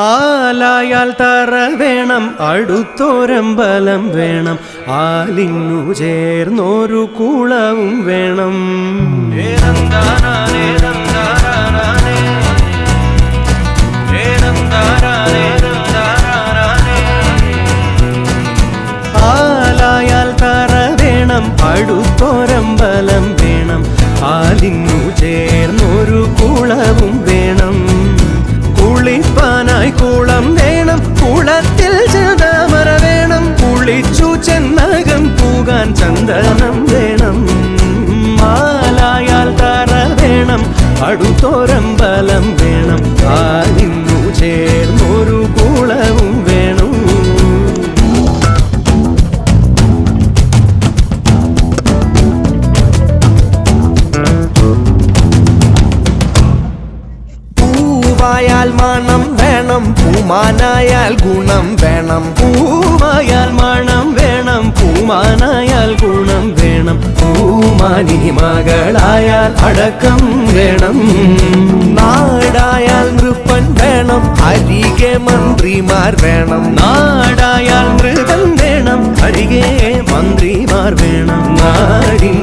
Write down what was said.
ആലായാൽ തറ വേണം, അടുത്തൊരമ്പലം വേണം, ആലിന്നു ചേർന്നൊരു കുളവും വേണം. ആലായാൽ തറ വേണം, അടുത്തൊരമ്പലം വേണം, ആലിന്നു ചേർന്നൊരു കുളവും വേണം. കുളിപ്പാനായി കുളം വേണം, കുളത്തിൽ ചെതാമര വേണം, കുളിച്ചു ചെന്നകം പൂകാൻ ചന്ദനം വേണം. ആലായാൽ തറ വേണം, അടുത്തൊരമ്പലം വേണം, ആലിന്നു ചേർന്നൊരു കുളവും വേണം. പൂവായാൽ മണം വേണം, പൂമാനായാൽ ഗുണം വേണം. പൂവായാൽ മണം വേണം, പൂമാനായാൽ ഗുണം വേണം. പൂമാനി മകളായാൽ അടക്കം വേണം. നാടായാൽ നൃപ്പൻ വേണം, അരികെ മന്ത്രിമാർ വേണം. നാടായാൽ നൃപൻ വേണം, അരികെ മന്ത്രിമാർ വേണം. നാടിൻ